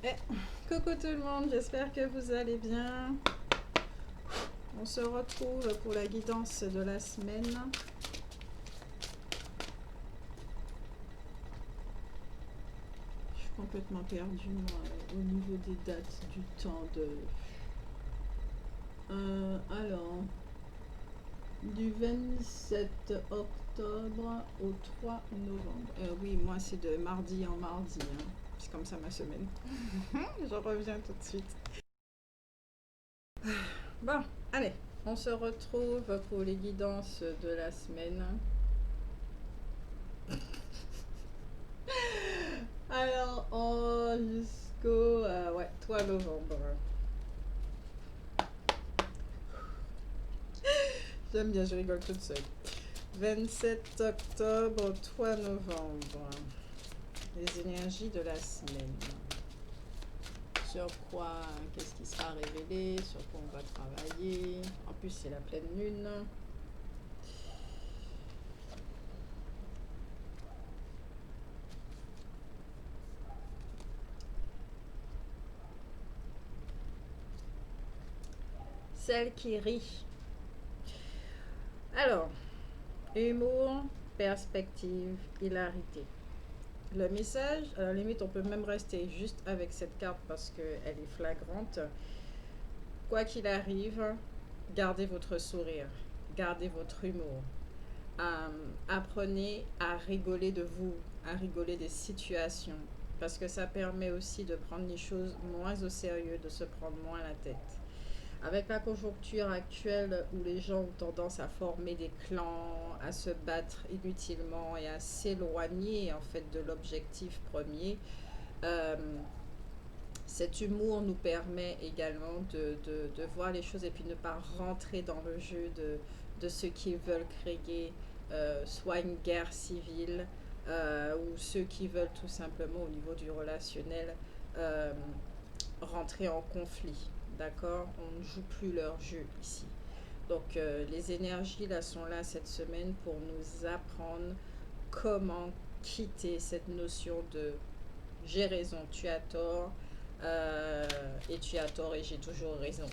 Eh, coucou tout le monde, j'espère que vous allez bien. On se retrouve pour la guidance de la semaine. Je suis complètement perdue moi, au niveau des dates du temps de... alors, du 27 octobre au 3 novembre. Oui, moi c'est de mardi en mardi, hein. C'est comme ça ma semaine. Je reviens tout de suite. Bon, allez, on se retrouve pour les guidances de la semaine. Alors, jusqu'au ouais, 3 novembre. J'aime bien, je rigole toute seule. 27 octobre, 3 novembre. Les énergies de la semaine. Sur quoi, qu'est-ce qui sera révélé, sur quoi on va travailler. En plus, c'est la pleine lune. Celle qui rit. Alors, humour, perspective, hilarité. Le message, à la limite, on peut même rester juste avec cette carte parce qu'elle est flagrante. Quoi qu'il arrive, gardez votre sourire, gardez votre humour. Apprenez à rigoler de vous, à rigoler des situations, parce que ça permet aussi de prendre les choses moins au sérieux, de se prendre moins la tête. Avec la conjoncture actuelle où les gens ont tendance à former des clans, à se battre inutilement et à s'éloigner en fait de l'objectif premier, euh, cet humour nous permet également de voir les choses et puis ne pas rentrer dans le jeu de ceux qui veulent créer soit une guerre civile ou ceux qui veulent tout simplement au niveau du relationnel euh, rentrer en conflit. D'accord. On ne joue plus leur jeu ici. Donc les énergies là sont là cette semaine pour nous apprendre comment quitter cette notion de j'ai raison, tu as tort, et tu as tort et j'ai toujours raison.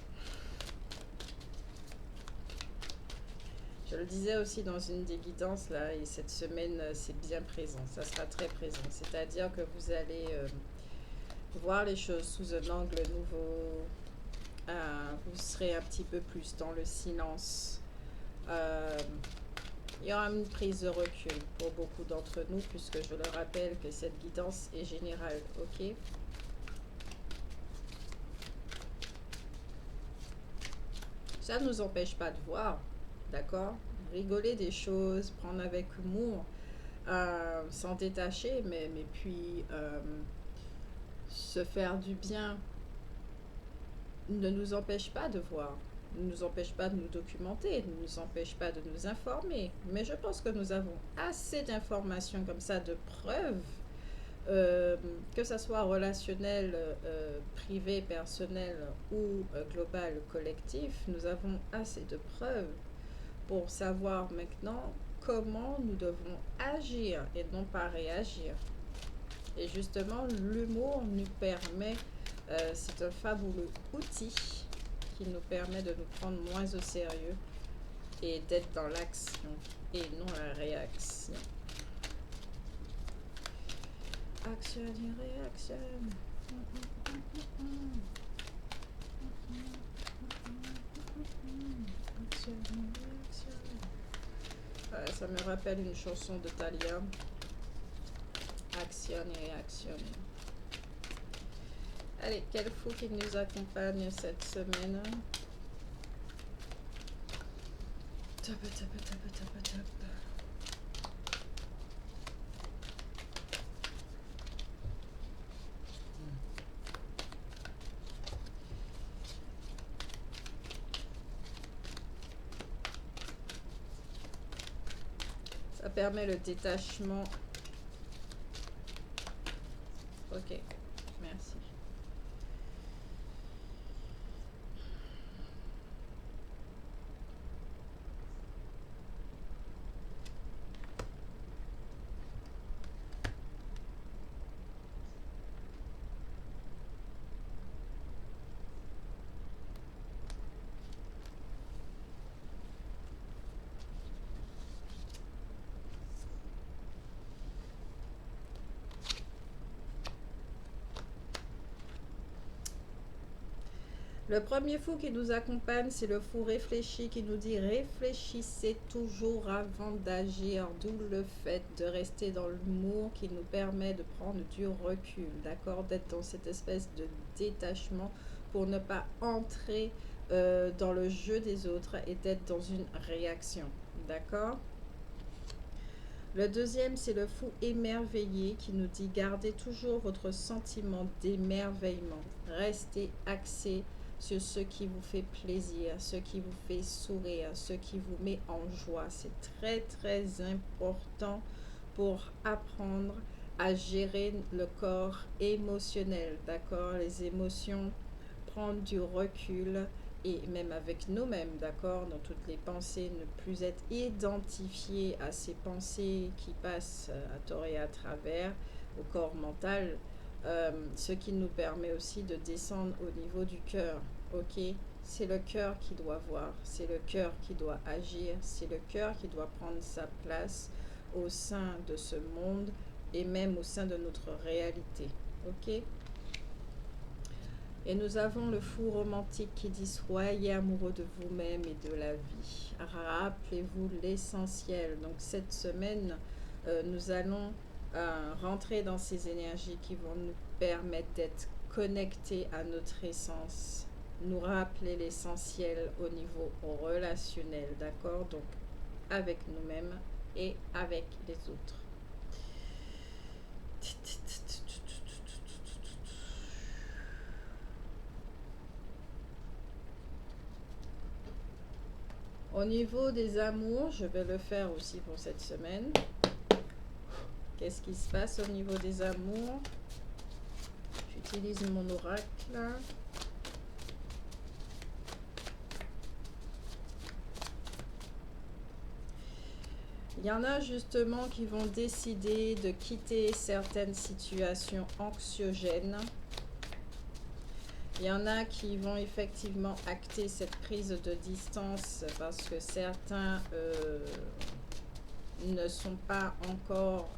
Je le disais aussi dans une des guidances là, et cette semaine c'est bien présent, ça sera très présent. C'est-à-dire que vous allez voir les choses sous un angle nouveau, vous serez un petit peu plus dans le silence. Euh, il y aura une prise de recul pour beaucoup d'entre nous, puisque je le rappelle que cette guidance est générale, ok? Ça ne nous empêche pas de voir, d'accord? Rigoler des choses, prendre avec humour, s'en détacher, mais puis se faire du bien ne nous empêche pas de voir, ne nous empêche pas de nous documenter, ne nous empêche pas de nous informer. Mais je pense que nous avons assez d'informations comme ça, de preuves, que ça soit relationnel, privé, personnel ou global, collectif, nous avons assez de preuves pour savoir maintenant comment nous devons agir et non pas réagir. Et justement, l'humour nous permet, c'est un fabuleux outil qui nous permet de nous prendre moins au sérieux et d'être dans l'action et non la réaction. Action et réaction. Action et réaction. Ça me rappelle une chanson de Thalia. Action et réaction. Allez, quel fou qui nous accompagne cette semaine. Top, top, top, top, top. Ça permet le détachement. Ok, merci. Le premier fou qui nous accompagne, c'est le fou réfléchi qui nous dit réfléchissez toujours avant d'agir, d'où le fait de rester dans l'humour qui nous permet de prendre du recul, d'accord, d'être dans cette espèce de détachement pour ne pas entrer dans le jeu des autres et d'être dans une réaction, d'accord. Le deuxième, c'est le fou émerveillé qui nous dit gardez toujours votre sentiment d'émerveillement. Restez axé sur ce qui vous fait plaisir, ce qui vous fait sourire, ce qui vous met en joie. C'est très très important pour apprendre à gérer le corps émotionnel, d'accord? Les émotions, prendre du recul, et même avec nous-mêmes, d'accord, dans toutes les pensées, ne plus être identifié à ces pensées qui passent à tort et à travers au corps mental, ce qui nous permet aussi de descendre au niveau du cœur, ok. C'est le cœur qui doit voir, c'est le cœur qui doit agir, c'est le cœur qui doit prendre sa place au sein de ce monde et même au sein de notre réalité, ok. Et nous avons le fou romantique qui dit soyez amoureux de vous-même et de la vie. Rappelez-vous l'essentiel. Donc cette semaine, nous allons rentrer dans ces énergies qui vont nous permettre d'être connectés à notre essence. Nous rappeler l'essentiel au niveau relationnel, d'accord? Donc avec nous-mêmes et avec les autres. Au niveau des amours, je vais le faire aussi pour cette semaine. Qu'est-ce qui se passe au niveau des amours? J'utilise mon oracle. Il y en a justement qui vont décider de quitter certaines situations anxiogènes. Il y en a qui vont effectivement acter cette prise de distance parce que certains ne sont pas encore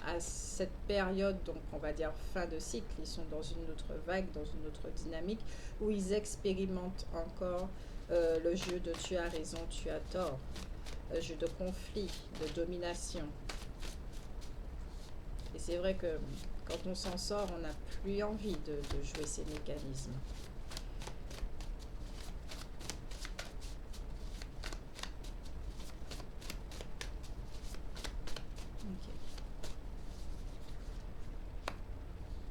à cette période, donc on va dire fin de cycle, ils sont dans une autre vague, dans une autre dynamique, où ils expérimentent encore le jeu de tu as raison, tu as tort, jeu de conflit, de domination. Et c'est vrai que quand on s'en sort, on n'a plus envie de jouer ces mécanismes. Okay.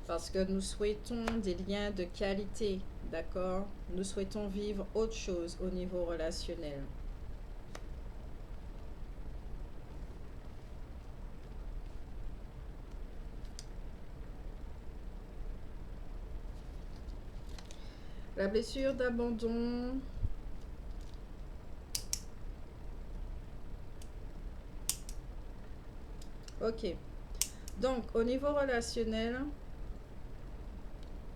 Parce que nous souhaitons des liens de qualité, d'accord? Nous souhaitons vivre autre chose au niveau relationnel. La blessure d'abandon. Ok. Donc, au niveau relationnel,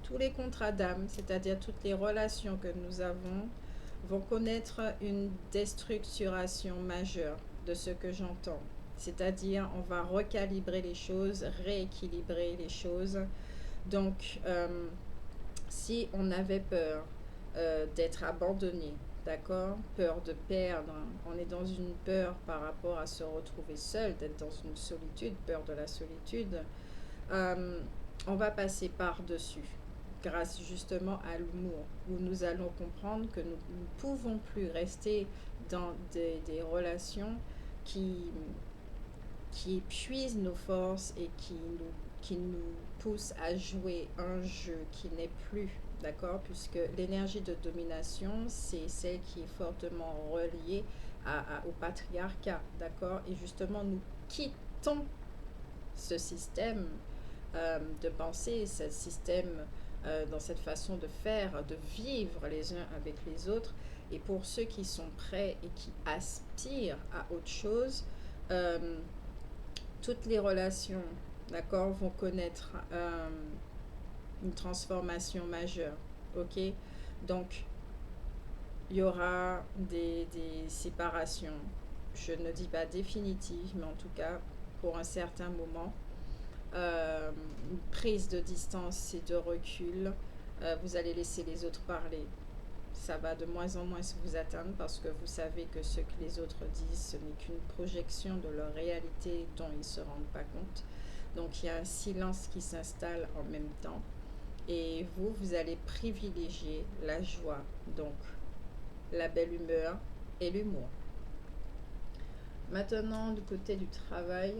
tous les contrats d'âme, c'est-à-dire toutes les relations que nous avons, vont connaître une déstructuration majeure de ce que j'entends. C'est-à-dire, on va recalibrer les choses, rééquilibrer les choses. Donc, si on avait peur d'être abandonné, d'accord, peur de perdre, on est dans une peur par rapport à se retrouver seul, d'être dans une solitude, peur de la solitude, on va passer par-dessus grâce justement à l'humour, où nous allons comprendre que nous ne pouvons plus rester dans des relations qui épuisent nos forces et qui nous poussent à jouer un jeu qui n'est plus, d'accord, puisque l'énergie de domination, c'est celle qui est fortement reliée au patriarcat, d'accord, et justement nous quittons ce système de pensée, ce système dans cette façon de faire, de vivre les uns avec les autres. Et pour ceux qui sont prêts et qui aspirent à autre chose, toutes les relations, d'accord, vont connaître une transformation majeure, ok. Donc, il y aura des séparations, je ne dis pas définitives, mais en tout cas, pour un certain moment, une prise de distance et de recul, Vous allez laisser les autres parler. Ça va de moins en moins vous atteindre parce que vous savez que ce que les autres disent, ce n'est qu'une projection de leur réalité dont ils ne se rendent pas compte. Donc il y a un silence qui s'installe en même temps. Et vous, vous allez privilégier la joie, donc la belle humeur et l'humour. Maintenant, du côté du travail,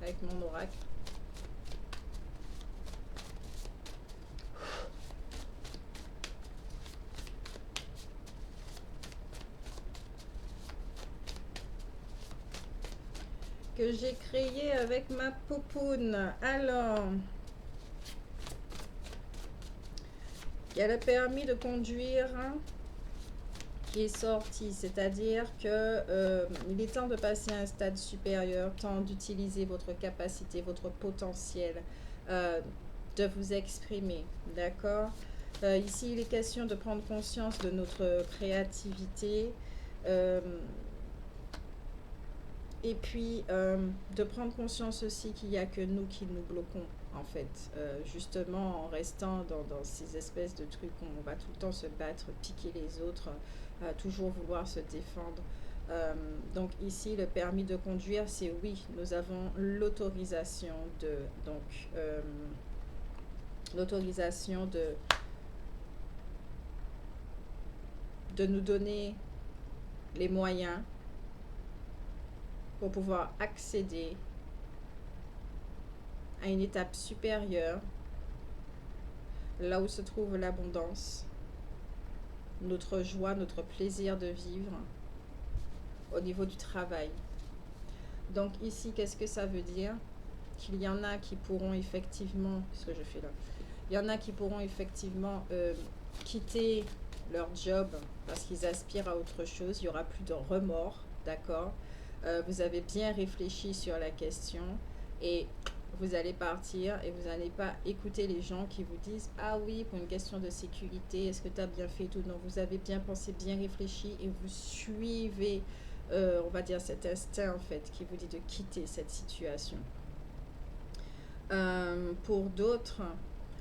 avec mon oracle. Que j'ai créé avec ma popoune. Alors, elle a permis de conduire qui est sorti, c'est-à-dire que il est temps de passer à un stade supérieur, temps d'utiliser votre capacité, votre potentiel, de vous exprimer, d'accord? Ici, il est question de prendre conscience de notre créativité, euh, et puis de prendre conscience aussi qu'il n'y a que nous qui nous bloquons, en fait, justement en restant dans ces espèces de trucs où on va tout le temps se battre, piquer les autres, toujours vouloir se défendre. Donc ici, le permis de conduire, c'est oui, nous avons l'autorisation l'autorisation de nous donner les moyens pour pouvoir accéder à une étape supérieure, là où se trouve l'abondance, notre joie, notre plaisir de vivre au niveau du travail. Donc ici, qu'est-ce que ça veut dire? Qu'il y en a qui pourront effectivement, ce que je fais là, il y en a qui pourront effectivement quitter leur job parce qu'ils aspirent à autre chose. Il n'y aura plus de remords, d'accord? Vous avez bien réfléchi sur la question et vous allez partir et vous n'allez pas écouter les gens qui vous disent « Ah oui, pour une question de sécurité, est-ce que tu as bien fait tout ?» Non, vous avez bien pensé, bien réfléchi et vous suivez, on va dire, cet instinct en fait qui vous dit de quitter cette situation. Pour d'autres,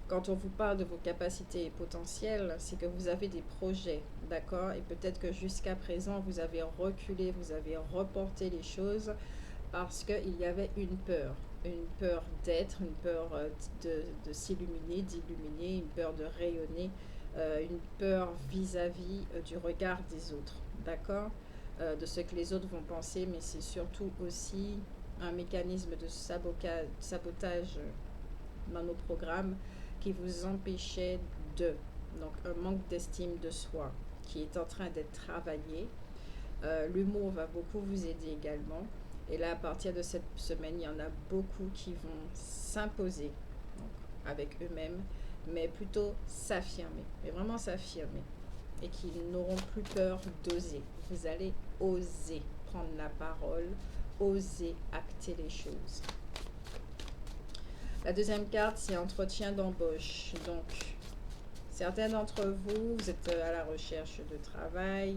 quand on vous parle de vos capacités et potentiels, c'est que vous avez des projets, d'accord? Et peut-être que jusqu'à présent, vous avez reculé, vous avez reporté les choses parce qu'il y avait une peur d'être, une peur de s'illuminer, d'illuminer, une peur de rayonner, une peur vis-à-vis du regard des autres, d'accord? De ce que les autres vont penser, mais c'est surtout aussi un mécanisme de sabotage dans nos programmes qui vous empêchait de. Donc un manque d'estime de soi qui est en train d'être travaillé. L'humour va beaucoup vous aider également. Et là, à partir de cette semaine, il y en a beaucoup qui vont s'imposer avec eux-mêmes, mais plutôt s'affirmer, mais vraiment s'affirmer. Et qui n'auront plus peur d'oser. Vous allez oser prendre la parole, oser acter les choses. La deuxième carte, c'est entretien d'embauche. Donc, certains d'entre vous, vous êtes à la recherche de travail.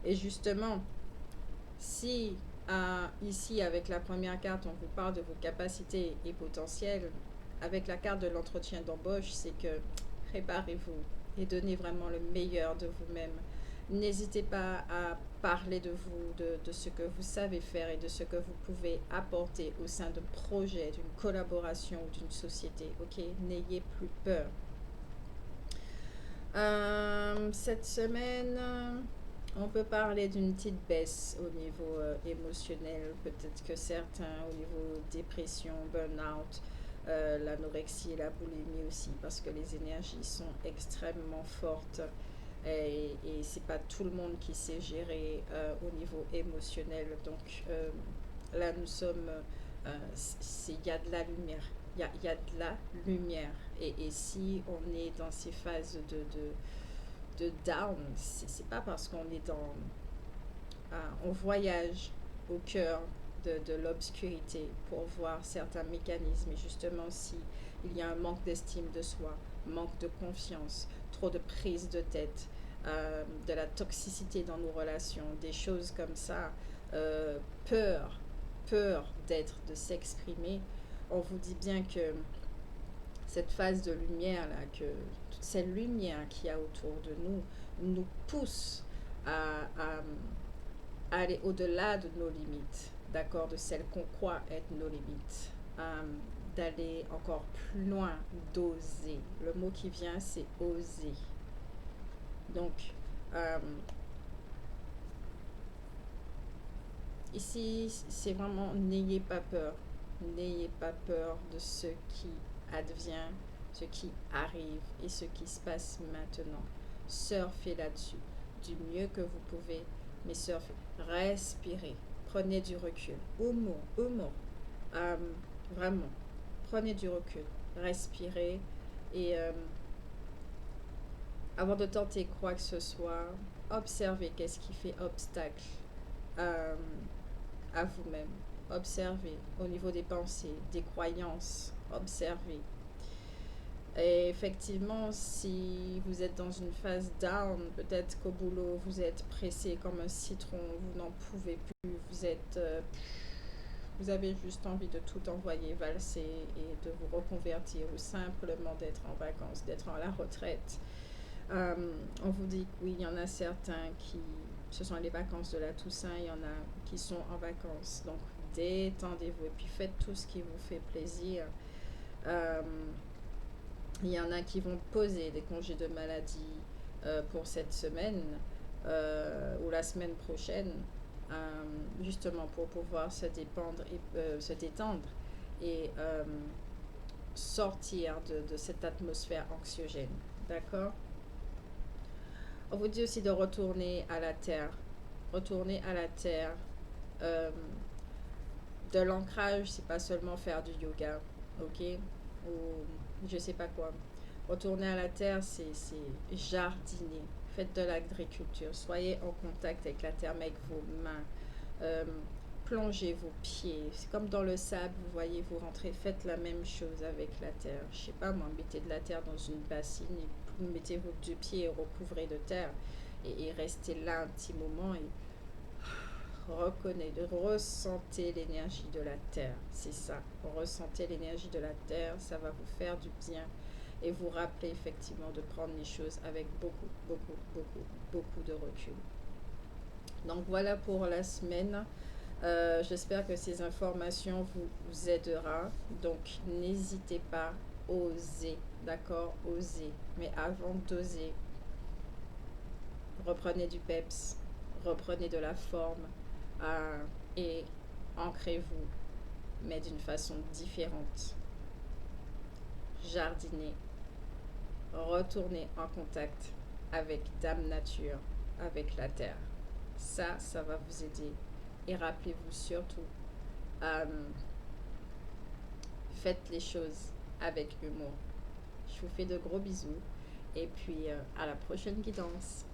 Et justement, si ici, avec la première carte, on vous parle de vos capacités et potentiels, avec la carte de l'entretien d'embauche, c'est que préparez-vous et donnez vraiment le meilleur de vous-même. N'hésitez pas à parler de vous, de ce que vous savez faire et de ce que vous pouvez apporter au sein d'un projet, d'une collaboration ou d'une société. Ok, n'ayez plus peur. Cette semaine, on peut parler d'une petite baisse au niveau émotionnel. Peut-être que certains, au niveau dépression, burn-out, l'anorexie et la boulimie aussi, parce que les énergies sont extrêmement fortes. et c'est pas tout le monde qui sait gérer au niveau émotionnel. Donc là, nous sommes, il y a de la lumière. Il y a de la lumière. Et si on est dans ces phases de down, c'est pas parce qu'on est dans... on voyage au cœur de l'obscurité pour voir certains mécanismes. Et justement, si il y a un manque d'estime de soi, manque de confiance, trop de prise de tête, de la toxicité dans nos relations, des choses comme ça, euh, peur, peur d'être, de s'exprimer, on vous dit bien que cette phase de lumière là, que toute cette lumière qu'il y a autour de nous, nous pousse à aller au-delà de nos limites, d'accord, de celles qu'on croit être nos limites, d'aller encore plus loin, d'oser. Le mot qui vient, c'est oser. Donc, euh, ici, c'est vraiment n'ayez pas peur. N'ayez pas peur de ce qui advient, ce qui arrive et ce qui se passe maintenant. Surfez là-dessus du mieux que vous pouvez, mais surfez. Respirez. Prenez du recul. Humour. Euh, Vraiment. Prenez du recul. Respirez. Et avant de tenter quoi que ce soit, observez qu'est-ce qui fait obstacle euh, à vous-même. Observez au niveau des pensées, des croyances. Observez. Et effectivement, si vous êtes dans une phase down, peut-être qu'au boulot, vous êtes pressé comme un citron, vous n'en pouvez plus, vous avez juste envie de tout envoyer valser et de vous reconvertir ou simplement d'être en vacances, d'être à la retraite. On vous dit que oui, il y en a certains qui, ce sont les vacances de la Toussaint, il y en a qui sont en vacances. Donc détendez-vous et puis faites tout ce qui vous fait plaisir. Euh, il y en a qui vont poser des congés de maladie pour cette semaine ou la semaine prochaine, justement pour pouvoir se détendre et sortir de cette atmosphère anxiogène. D'accord? On vous dit aussi de retourner à la terre. Retourner à la terre. Euh, de l'ancrage, c'est pas seulement faire du yoga, ok? Ou je sais pas quoi. Retourner à la terre, c'est jardiner. Faites de l'agriculture. Soyez en contact avec la terre, mais avec vos mains. Euh, Plongez vos pieds. C'est comme dans le sable, vous voyez, vous rentrez. Faites la même chose avec la terre. Je sais pas, moi, mettez de la terre dans une bassine et mettez vos deux pieds et recouvrez de terre. Et restez là un petit moment et ressentez l'énergie de la terre. C'est ça. Ressentez l'énergie de la terre. Ça va vous faire du bien et vous rappeler effectivement de prendre les choses avec beaucoup de recul. Donc voilà pour la semaine. J'espère que ces informations vous aidera. Donc n'hésitez pas, osez, d'accord, osez. Mais avant d'oser, reprenez du peps, reprenez de la forme et ancrez-vous, mais d'une façon différente. Jardinez, retournez en contact avec Dame Nature, avec la Terre. Ça va vous aider. Et rappelez-vous surtout, euh, faites les choses avec humour. Je vous fais de gros bisous et puis à la prochaine guidance.